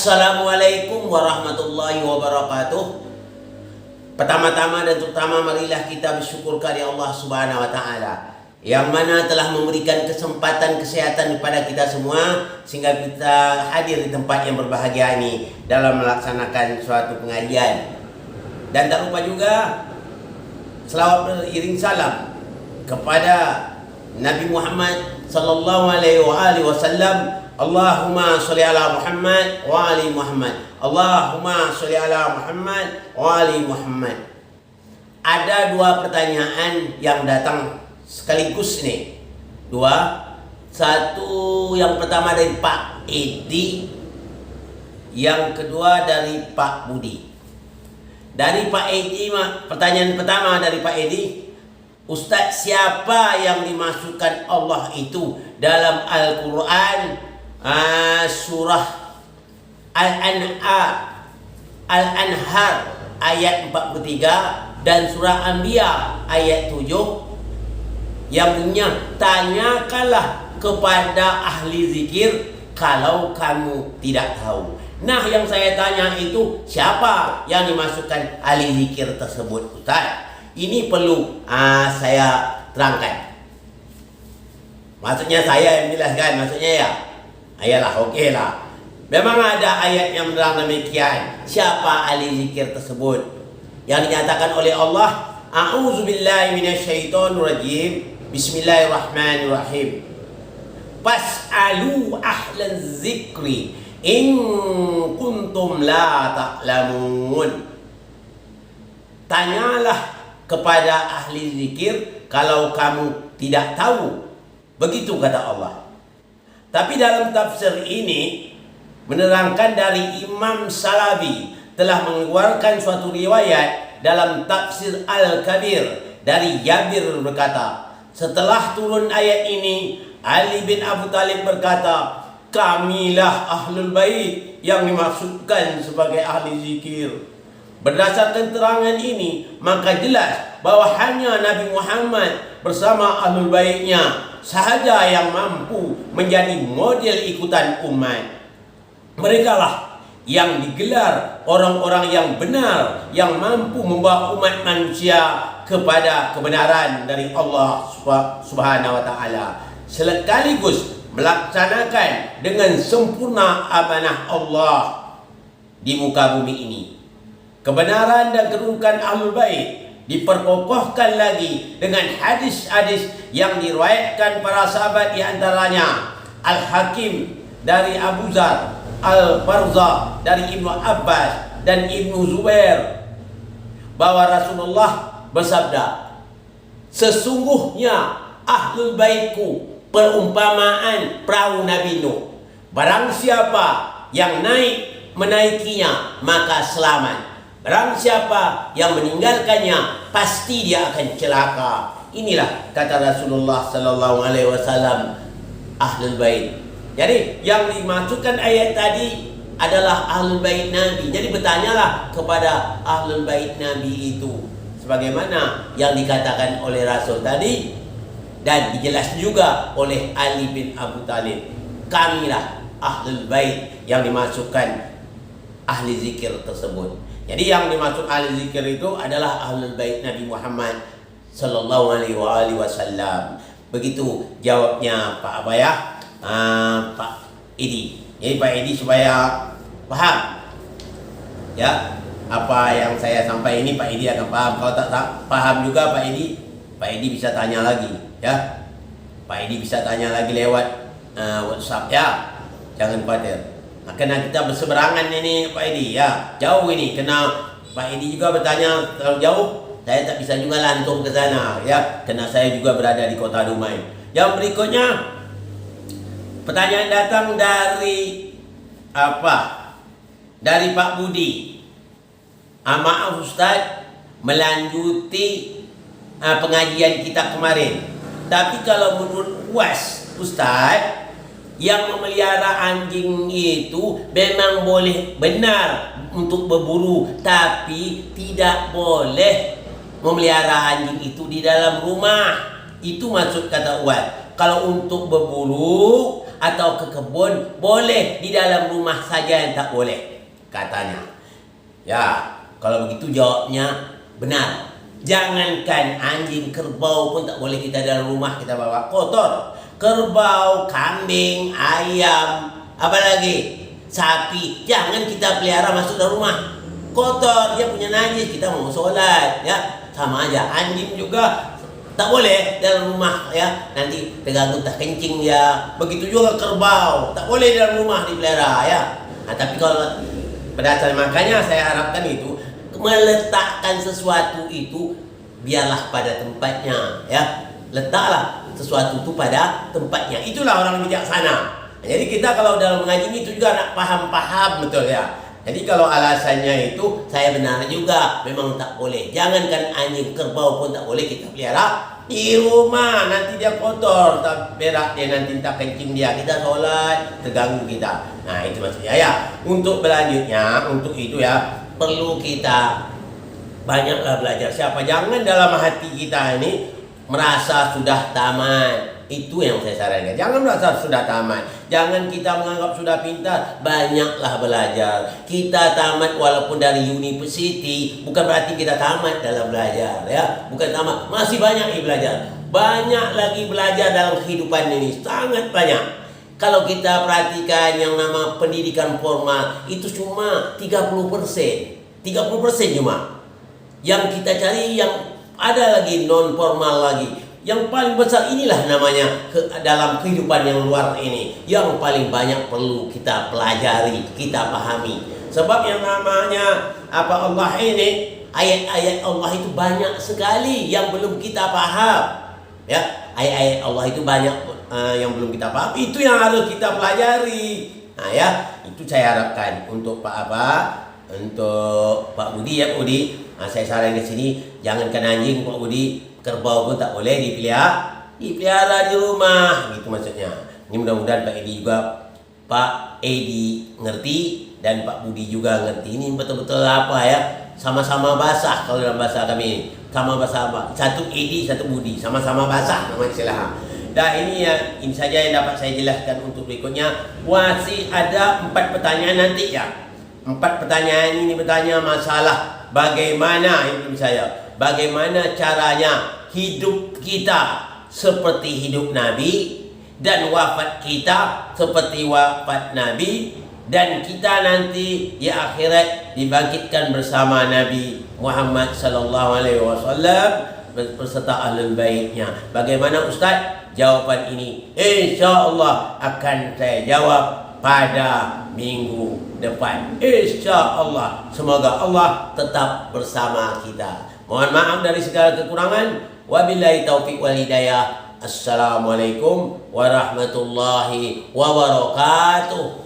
Assalamualaikum warahmatullahi wabarakatuh. Pertama-tama dan terutama marilah kita bersyukur kepada Allah Subhanahu wa taala yang mana telah memberikan kesempatan kesehatan kepada kita semua sehingga kita hadir di tempat yang berbahagia ini dalam melaksanakan suatu pengajian. Dan tak lupa juga selawat beriring salam kepada Nabi Muhammad sallallahu alaihi wasallam. Allahumma sholli ala Muhammad wa ali Muhammad. Allahumma sholli ala Muhammad wa ali Muhammad. Ada dua pertanyaan yang datang sekaligus nih. Dua. Satu yang pertama dari Pak Edi, yang kedua dari Pak Budi. Dari Pak Edi, pertanyaan pertama dari Pak Edi, Ustaz, siapa yang dimasukkan Allah itu dalam Al-Quran? Surah Al-Anhar ayat 43 dan surah Anbiya ayat 7 yang bunyinya, tanyakanlah kepada ahli zikir kalau kamu tidak tahu. Nah, yang saya tanya itu siapa yang dimasukkan ahli zikir tersebut, Ustaz? Ini perlu saya terangkan. Maksudnya saya yang menjelaskan, maksudnya ya. Ayalah, okey lah. Memang ada ayat yang menerang demikian. Siapa ahli zikir tersebut? Yang dinyatakan oleh Allah, A'udzubillahi minasyaitonirrajim. Bismillahirrahmanirrahim. Fas'alu ahlan zikri in kuntum la ta'lamun. Tanyalah kepada ahli zikir kalau kamu tidak tahu. Begitu kata Allah. Tapi dalam tafsir ini menerangkan dari Imam Salabi telah mengeluarkan suatu riwayat dalam tafsir Al-Kabir dari Jabir berkata, setelah turun ayat ini, Ali bin Abu Talib berkata, kamilah ahlul bait yang dimaksudkan sebagai ahli zikir. Berdasarkan terangan ini, maka jelas bahwa hanya Nabi Muhammad bersama ahlul baitnya sahaja yang mampu menjadi model ikutan umat. Mereka lah yang digelar orang-orang yang benar, yang mampu membawa umat manusia kepada kebenaran dari Allah Subhanahu wa taala, sekaligus melaksanakan dengan sempurna amanah Allah di muka bumi ini. Kebenaran dan kedudukan ahlul bait diperkokohkan lagi dengan hadis-hadis yang diriwayatkan para sahabat, di antaranya Al-Hakim dari Abu Zar, Al-Barza dari Ibnu Abbas dan Ibnu Zubair, bahwa Rasulullah bersabda, sesungguhnya ahlul baitku perumpamaan perahu Nabi Nuh. Barang siapa yang menaikinya maka selamat. Barang siapa yang meninggalkannya pasti dia akan celaka. Inilah kata Rasulullah sallallahu alaihi wasallam ahlul bait. Jadi yang dimaksudkan ayat tadi adalah ahlul bait Nabi. Jadi bertanyalah kepada ahlul bait Nabi itu sebagaimana yang dikatakan oleh Rasul tadi dan dijelaskan juga oleh Ali bin Abu Talib. Kamilah ahlul bait yang dimasukkan ahli zikir tersebut. Jadi yang dimaksud ahli zikir itu adalah ahlul bait Nabi Muhammad sallallahu alaihi wasallam. Begitu jawabnya Pak Abayah, Pak Edi. Jadi Pak Edi supaya paham ya apa yang saya sampaikan ini, Pak Edi akan paham. Kalau tak paham juga Pak Edi bisa tanya lagi ya. Pak Edi bisa tanya lagi lewat WhatsApp ya. Jangan khawatir. Nah, kena kita berseberangan ini Pak Edi ya, jauh ini, kena Pak Edi juga bertanya terlalu jauh, saya tak bisa juga lantung ke sana ya, karena saya juga berada di kota Dumai. Yang berikutnya, pertanyaan datang dari dari Pak Budi. Maaf Ustaz, melanjuti pengajian kita kemarin, tapi kalau menurut UAS Ustaz, yang memelihara anjing itu memang boleh benar untuk berburu, tapi tidak boleh memelihara anjing itu di dalam rumah. Itu maksud kata Uwan. Kalau untuk berburu atau ke kebun boleh, di dalam rumah saja yang tak boleh katanya. Ya, kalau begitu jawabnya benar. Jangankan anjing, kerbau pun tak boleh kita dalam rumah kita bawa, kotor. Kerbau, kambing, ayam, apalagi sapi, jangan kita pelihara masuk dalam rumah. Kotor, dia punya najis, kita mau sholat, ya sama aja. Anjing juga tak boleh dalam rumah, ya nanti terganggu tak kencing dia. Begitu juga kerbau, tak boleh dalam rumah dipelihara, ya. Nah, tapi kalau berdasarkan, makanya saya harapkan itu meletakkan sesuatu itu biarlah pada tempatnya, ya. Letaklah sesuatu itu pada tempatnya. Itulah orang bijaksana. Jadi kita kalau dalam mengaji itu juga nak paham-paham betul, ya. Jadi kalau alasannya itu saya benar juga, memang tak boleh. Jangankan anjing, kerbau pun tak boleh kita pelihara di rumah. Nanti dia kotor, tak berak dia, nanti tak kencing dia, kita sholat terganggu kita. Nah itu maksudnya, ya. Untuk berlanjutnya, untuk itu ya perlu kita banyaklah belajar. Siapa, jangan dalam hati kita ini merasa sudah tamat. Itu yang saya sarankan. Jangan merasa sudah tamat. Jangan kita menganggap sudah pintar. Banyaklah belajar. Kita tamat walaupun dari university, bukan berarti kita tamat dalam belajar, ya. Bukan tamat. Masih banyak lagi belajar. Banyak lagi belajar dalam kehidupan ini. Sangat banyak. Kalau kita perhatikan yang nama pendidikan formal itu cuma 30%. 30% cuma. Yang kita cari yang ada lagi non formal lagi. Yang paling besar inilah namanya dalam kehidupan yang luar ini, yang paling banyak perlu kita pelajari, kita pahami. Sebab yang namanya Allah ini, ayat-ayat Allah itu banyak sekali yang belum kita paham. Ya, ayat-ayat Allah itu banyak yang belum kita paham. Itu yang harus kita pelajari. Nah ya, itu saya harapkan untuk untuk Pak Budi, ya Pak Budi. Nah, saya saran di sini, jangankan anjing Pak Budi, kerbau pun tak boleh dipelihara di rumah, gitu maksudnya. Ini mudah-mudahan Pak Edi juga, Pak Edi ngerti dan Pak Budi juga ngerti. Ini betul-betul apa ya? Sama-sama basah kalau dalam bahasa kami. Sama basah apa? Satu Edi, satu Budi, sama-sama basah nama istilah. Nah ini saja yang dapat saya jelaskan untuk berikutnya. Masih ada 4 pertanyaan nanti ya. 4 pertanyaan ini bertanya masalah bagaimana, itu saya, bagaimana caranya hidup kita seperti hidup Nabi dan wafat kita seperti wafat Nabi, dan kita nanti di akhirat dibangkitkan bersama Nabi Muhammad sallallahu alaihi wasallam beserta ahlul baitnya. Bagaimana Ustaz? Jawaban ini insya-Allah akan saya jawab pada minggu depan. Insya-Allah. Semoga Allah tetap bersama kita. Mohon maaf dari segala kekurangan. Wabillahi taufiq wal hidayah. Assalamualaikum warahmatullahi wabarakatuh.